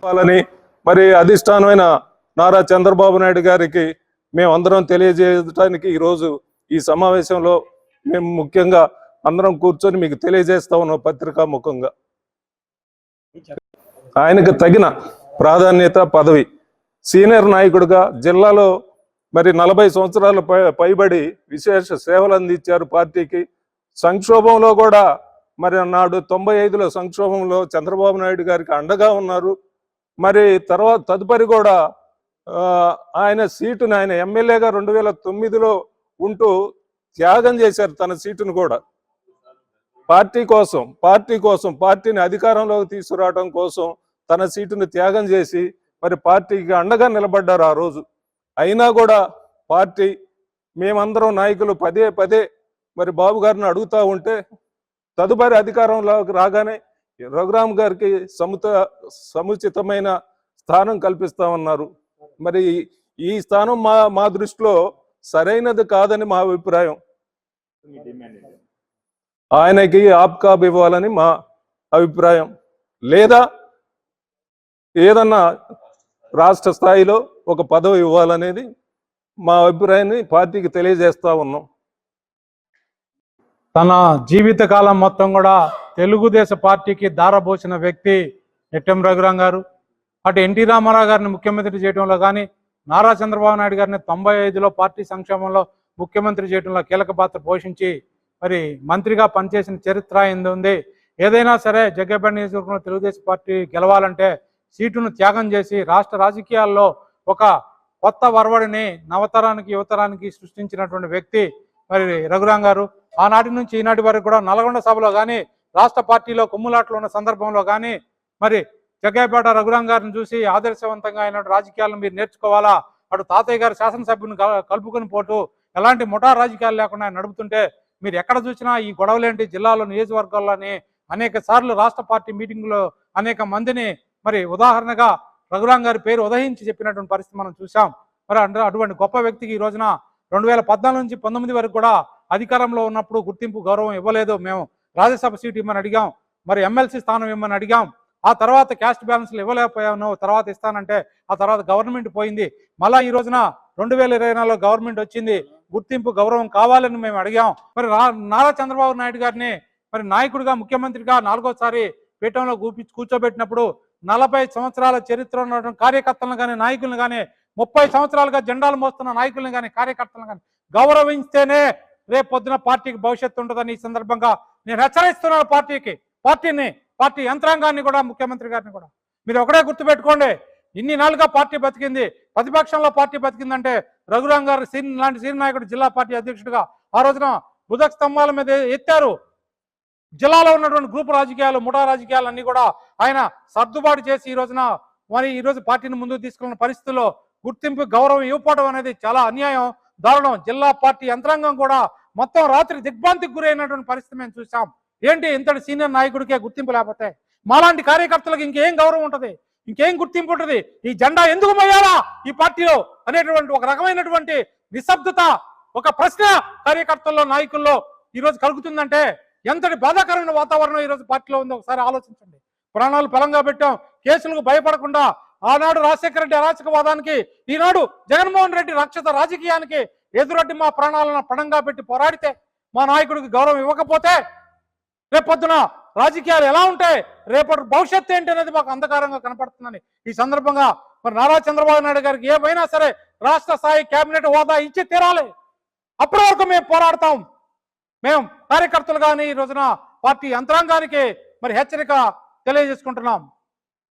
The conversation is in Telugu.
చెప్పాలని మరి అధిష్టానమైన నారా చంద్రబాబు నాయుడు గారికి మేమందరం తెలియజేయడానికి ఈరోజు ఈ సమావేశంలో మేము ముఖ్యంగా అందరం కూర్చొని మీకు తెలియజేస్తా ఉన్నాం పత్రికా ముఖంగా. ఆయనకు తగిన ప్రాధాన్యత పదవి, సీనియర్ నాయకుడిగా జిల్లాలో మరి 40 సంవత్సరాల పైబడి విశేష సేవలు అందించారు పార్టీకి. సంక్షోభంలో కూడా మరి నాడు 95లో సంక్షోభంలో చంద్రబాబు నాయుడు గారికి అండగా ఉన్నారు. మరి తదుపరి కూడా ఆయన సీటును ఆయన ఎమ్మెల్యేగా 2009లో ఉంటూ త్యాగం చేశారు తన సీటును కూడా పార్టీ కోసం పార్టీని అధికారంలోకి తీసుకురావడం కోసం తన సీటును త్యాగం చేసి మరి పార్టీకి అండగా నిలబడ్డారు ఆ రోజు. అయినా కూడా పార్టీ మేమందరం నాయకులు పదే మరి బాబు గారిని అడుగుతూ ఉంటే తదుపరి అధికారంలోకి రాగానే రఘురామ్ గారికి సముచితమైన స్థానం కల్పిస్తామన్నారు. మరి ఈ స్థానం మా దృష్టిలో సరైనది కాదని మా అభిప్రాయం. ఆయనకి ఆప్కాబ్ ఇవ్వాలని మా అభిప్రాయం, లేదా ఏదన్నా రాష్ట్ర స్థాయిలో ఒక పదవి ఇవ్వాలనేది మా అభిప్రాయాన్ని పార్టీకి తెలియజేస్తా ఉన్నాం. తన జీవితకాలం మొత్తం కూడా తెలుగుదేశ పార్టీకి దారబోసిన వ్యక్తి నెట్టెం రఘురామ్ గారు. అటు ఎన్టీ రామారావు గారిని ముఖ్యమంత్రి చేయడంలో కానీ, నారా చంద్రబాబు నాయుడు గారిని 95లో పార్టీ సంక్షేమంలో ముఖ్యమంత్రి చేయడంలో కీలక పాత్ర పోషించి మరి మంత్రిగా పనిచేసిన చరిత్ర ఉంది. ఏదైనా సరే జగ్గైపేట నియోజకవర్గంలో తెలుగుదేశం పార్టీ గెలవాలంటే సీటును త్యాగం చేసి రాష్ట్ర రాజకీయాల్లో ఒక కొత్త వరవడిని నవతరానికి యువతరానికి సృష్టించినటువంటి వ్యక్తి మరి రఘురామ్ గారు. ఆనాటి నుంచి ఈనాటి వరకు కూడా నల్గొండ సభలో కానీ, రాష్ట్ర పార్టీలో కొమ్ములాట్లు ఉన్న సందర్భంలో కానీ మరి జగ్గైపేట రఘురామ్ గారిని చూసి ఆదర్శవంతంగా అయిన రాజకీయాలను మీరు నేర్చుకోవాలా, అటు తాతయ్య గారు శాసనసభ్యుని కలుపుకొని పోతూ ఎలాంటి ముఠా రాజకీయాలు లేకుండా నడుపుతుంటే మీరు ఎక్కడ చూసినా ఈ గొడవలేంటి, జిల్లాలో నియోజకవర్గాల్లోని అనేక సార్లు రాష్ట్ర పార్టీ మీటింగులో అనేక మందిని మరి ఉదాహరణగా రఘురామ్ గారి పేరు ఉదయించి చెప్పినటువంటి పరిస్థితి మనం చూసాం. మరి అటువంటి గొప్ప వ్యక్తికి ఈ రోజున 2014 నుంచి 19 వరకు కూడా అధికారంలో ఉన్నప్పుడు గుర్తింపు గౌరవం ఇవ్వలేదు. మేము రాజ్యసభ సీటు ఇవ్వమని అడిగాం, మరి ఎమ్మెల్సీ స్థానం ఇవ్వమని అడిగాం. ఆ తర్వాత క్యాస్ట్ బ్యాలెన్స్లు ఇవ్వలేకపోయాను, తర్వాత ఇస్తానంటే ఆ తర్వాత గవర్నమెంట్ పోయింది. మళ్ళా ఈ రోజున 2024లో గవర్నమెంట్ వచ్చింది, గుర్తింపు గౌరవం కావాలని మేము అడిగాం. మరి నారా చంద్రబాబు నాయుడు గారిని మరి నాయకుడిగా ముఖ్యమంత్రిగా 4వసారి పీఠంలో కూర్చోబెట్టినప్పుడు 40 సంవత్సరాల చరిత్ర ఉన్నటువంటి కార్యకర్తలను కానీ, నాయకులను కానీ, 30 సంవత్సరాలుగా జెండాలు మోస్తున్న నాయకులను కానీ, కార్యకర్తలను కానీ గౌరవించితేనే రేపు పొద్దున పార్టీకి భవిష్యత్తు ఉంటుందని ఈ సందర్భంగా నేను హెచ్చరిస్తున్నాను. పార్టీ యంత్రాంగాన్ని కూడా, ముఖ్యమంత్రి గారిని కూడా. మీరు ఒకటే గుర్తుపెట్టుకోండి, ఇన్ని నాలుగా పార్టీ బతికింది, ప్రతిపక్షంలో పార్టీ బతికిందంటే రఘురామ్ గారు లాంటి సీనియర్ నాయకుడు జిల్లా పార్టీ అధ్యక్షుడిగా ఆ రోజున బుధక స్తంభాల మీద ఎత్తారు. జిల్లాలో ఉన్నటువంటి గ్రూప్ రాజకీయాలు, ముఠా రాజకీయాలు అన్ని కూడా ఆయన సర్దుబాటు చేసి ఈ రోజు పార్టీని ముందుకు తీసుకున్న పరిస్థితుల్లో గుర్తింపు గౌరవం ఇవ్వకపోవడం అనేది చాలా అన్యాయం, దారుణం. జిల్లా పార్టీ యంత్రాంగం కూడా మొత్తం రాత్రి దిగ్భ్రాంతికి గురైనటువంటి పరిస్థితి మేము చూసాం. ఏంటి ఇంతటి సీనియర్ నాయకుడికే గుర్తింపు లేకపోతే మాలాంటి కార్యకర్తలకు ఇంకేం గౌరవం ఉంటుంది, ఇంకేం గుర్తింపు ఉంటుంది? ఈ జెండా ఎందుకు మోయాలా ఈ పార్టీలో అనేటువంటి ఒక రకమైనటువంటి నిశ్శబ్దత, ఒక ప్రశ్న కార్యకర్తల్లో, నాయకుల్లో ఈరోజు కలుగుతుందంటే ఎంతటి బాధాకరమైన వాతావరణం ఈరోజు పార్టీలో ఉందో ఒకసారి ఆలోచించండి. ప్రాణాలు బలంగా పెట్టాం, కేసులకు భయపడకుండా ఆనాడు రాజశేఖర రెడ్డి అరాచకవాదానికి, ఈనాడు జగన్మోహన్ రెడ్డి రాక్షస రాజకీయానికి ఎదురొడ్డి మా ప్రాణాలను పణంగా పెట్టి పోరాడితే, మా నాయకుడికి గౌరవం ఇవ్వకపోతే రేపొద్దున రాజకీయాలు ఎలా ఉంటాయి, రేపటి భవిష్యత్తు ఏంటి అనేది మాకు అంధకారంగా కనపడుతుందని ఈ సందర్భంగా మరి నారా చంద్రబాబు నాయుడు గారికి ఏమైనా సరే రాష్ట్ర స్థాయి కేబినెట్ హోదా ఇచ్చి తీరాలి. అప్పటి వరకు మేము పోరాడతాం. మేము కార్యకర్తలు కానీ ఈ రోజున పార్టీ యంత్రాంగానికి మరి హెచ్చరిక తెలియజేసుకుంటున్నాం.